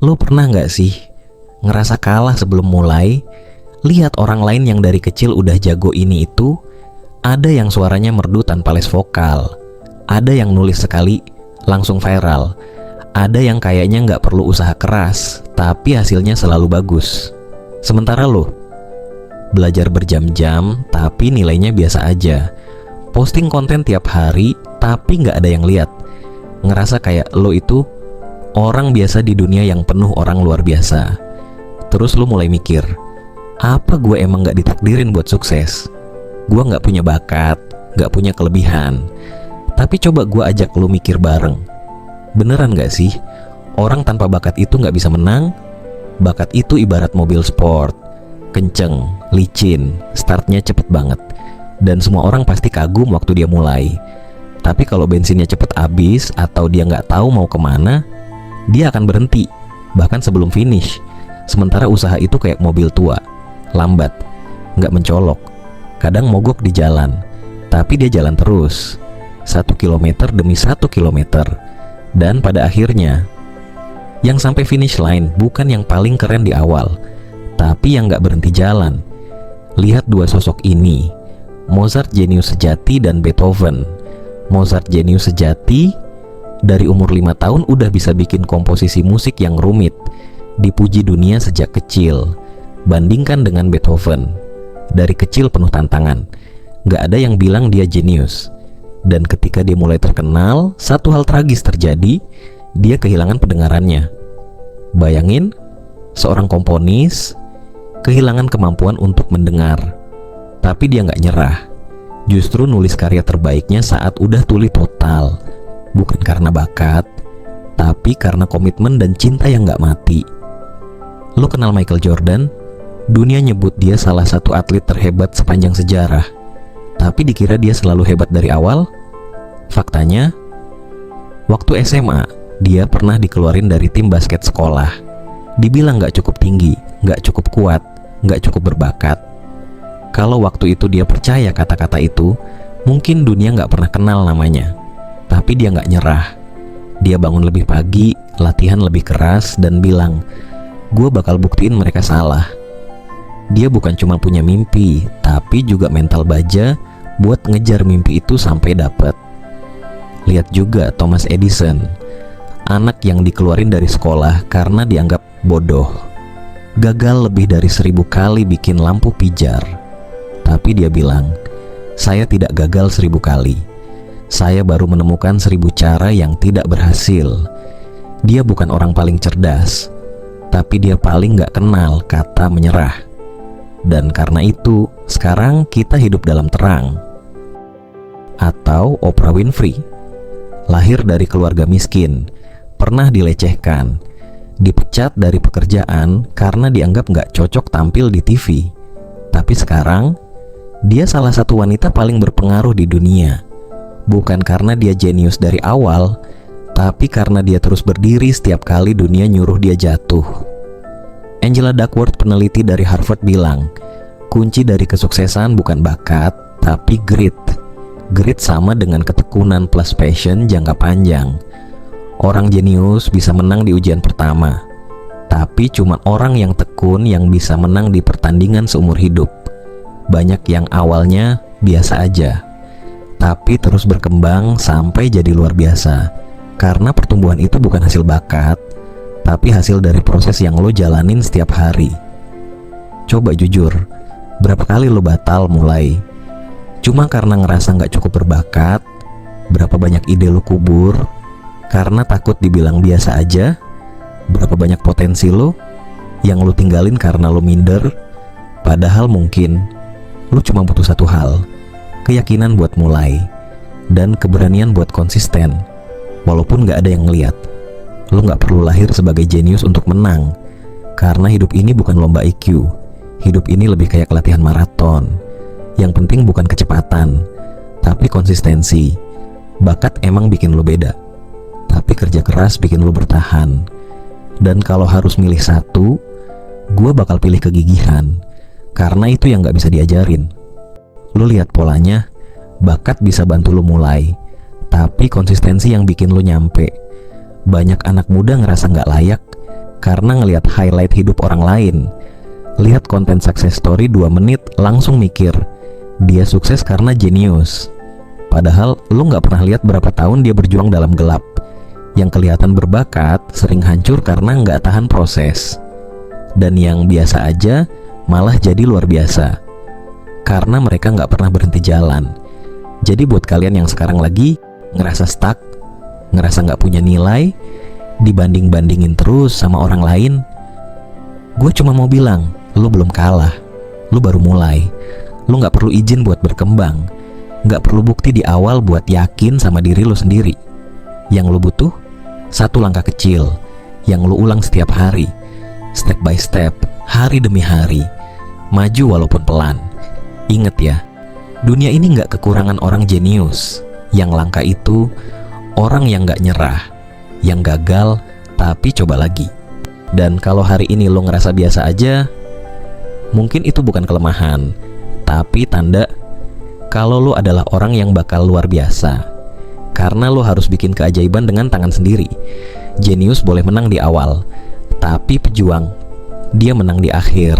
Lo pernah gak sih ngerasa kalah sebelum mulai? Lihat orang lain yang dari kecil udah jago ini itu. Ada yang suaranya merdu tanpa les vokal, ada yang nulis sekali langsung viral, ada yang kayaknya gak perlu usaha keras tapi hasilnya selalu bagus. Sementara lo belajar berjam-jam tapi nilainya biasa aja, posting konten tiap hari tapi gak ada yang lihat. Ngerasa kayak lo itu orang biasa di dunia yang penuh orang luar biasa. Terus lo mulai mikir, apa gue emang gak ditakdirin buat sukses? Gue gak punya bakat, gak punya kelebihan. Tapi coba gue ajak lo mikir bareng, beneran gak sih orang tanpa bakat itu gak bisa menang? Bakat itu ibarat mobil sport, kenceng, licin, startnya cepet banget, dan semua orang pasti kagum waktu dia mulai. Tapi kalau bensinnya cepet habis atau dia gak tahu mau kemana, dia akan berhenti bahkan sebelum finish. Sementara usaha itu kayak mobil tua, lambat, gak mencolok, kadang mogok di jalan, tapi dia jalan terus 1 kilometer demi 1 kilometer. Dan pada akhirnya yang sampai finish line bukan yang paling keren di awal, tapi yang gak berhenti jalan. Lihat dua sosok ini, Mozart jenius sejati dan Beethoven. Mozart jenius sejati, dari umur 5 tahun udah bisa bikin komposisi musik yang rumit, dipuji dunia sejak kecil. Bandingkan dengan Beethoven, dari kecil penuh tantangan, gak ada yang bilang dia jenius. Dan ketika dia mulai terkenal, satu hal tragis terjadi, dia kehilangan pendengarannya. Bayangin, seorang komponis kehilangan kemampuan untuk mendengar. Tapi dia gak nyerah, justru nulis karya terbaiknya saat udah tuli total. Bukan karena bakat, tapi karena komitmen dan cinta yang gak mati. Lo kenal Michael Jordan? Dunia nyebut dia salah satu atlet terhebat sepanjang sejarah, tapi dikira dia selalu hebat dari awal. Faktanya, waktu SMA, dia pernah dikeluarin dari tim basket sekolah. Dibilang gak cukup tinggi, gak cukup kuat, gak cukup berbakat. Kalau waktu itu dia percaya kata-kata itu, mungkin dunia gak pernah kenal namanya. Tapi dia gak nyerah. Dia bangun lebih pagi, latihan lebih keras, dan bilang, gue bakal buktiin mereka salah. Dia bukan cuma punya mimpi, tapi juga mental baja buat ngejar mimpi itu sampai dapet. Lihat juga Thomas Edison, anak yang dikeluarin dari sekolah karena dianggap bodoh. Gagal lebih dari 1000 kali bikin lampu pijar. Tapi dia bilang, saya tidak gagal 1000 kali. Saya baru menemukan 1000 cara yang tidak berhasil. Dia bukan orang paling cerdas, tapi dia paling gak kenal kata menyerah. Dan karena itu, sekarang kita hidup dalam terang. Atau Oprah Winfrey, lahir dari keluarga miskin, pernah dilecehkan, dipecat dari pekerjaan karena dianggap gak cocok tampil di TV. Tapi sekarang, dia salah satu wanita paling berpengaruh di dunia. Bukan karena dia jenius dari awal, tapi karena dia terus berdiri setiap kali dunia nyuruh dia jatuh. Angela Duckworth, peneliti dari Harvard, bilang, kunci dari kesuksesan bukan bakat, tapi grit. Grit sama dengan ketekunan plus passion jangka panjang. Orang jenius bisa menang di ujian pertama, tapi cuma orang yang tekun yang bisa menang di pertandingan seumur hidup. Banyak yang awalnya biasa aja, tapi terus berkembang sampai jadi luar biasa. Karena pertumbuhan itu bukan hasil bakat, tapi hasil dari proses yang lo jalanin setiap hari. Coba jujur, berapa kali lo batal mulai cuma karena ngerasa gak cukup berbakat? Berapa banyak ide lo kubur karena takut dibilang biasa aja? Berapa banyak potensi lo yang lo tinggalin karena lo minder? Padahal mungkin lo cuma butuh satu hal, keyakinan buat mulai, dan keberanian buat konsisten. Walaupun gak ada yang ngeliat. Lo gak perlu lahir sebagai jenius untuk menang, karena hidup ini bukan lomba IQ. Hidup ini lebih kayak latihan maraton. Yang penting bukan kecepatan, tapi konsistensi. Bakat emang bikin lo beda, tapi kerja keras bikin lo bertahan. Dan kalau harus milih satu, gue bakal pilih kegigihan, karena itu yang gak bisa diajarin. Lo lihat polanya, bakat bisa bantu lo mulai, tapi konsistensi yang bikin lo nyampe. Banyak anak muda ngerasa gak layak karena ngelihat highlight hidup orang lain. Lihat konten success story 2 menit langsung mikir, dia sukses karena jenius. Padahal lu gak pernah lihat berapa tahun dia berjuang dalam gelap. Yang kelihatan berbakat sering hancur karena gak tahan proses. Dan yang biasa aja malah jadi luar biasa karena mereka gak pernah berhenti jalan. Jadi buat kalian yang sekarang lagi ngerasa stuck, ngerasa gak punya nilai, dibanding-bandingin terus sama orang lain, gue cuma mau bilang, lu belum kalah, lu baru mulai. Lu gak perlu izin buat berkembang, gak perlu bukti di awal buat yakin sama diri lu sendiri. Yang lu butuh, 1 langkah kecil yang lu ulang setiap hari, step by step, hari demi hari, maju walaupun pelan. Ingat ya, dunia ini gak kekurangan orang jenius. Yang langka itu orang yang gak nyerah, yang gagal tapi coba lagi. Dan kalau hari ini lo ngerasa biasa aja, mungkin itu bukan kelemahan, tapi tanda kalau lo adalah orang yang bakal luar biasa. Karena lo harus bikin keajaiban dengan tangan sendiri. Jenius boleh menang di awal, tapi pejuang, dia menang di akhir.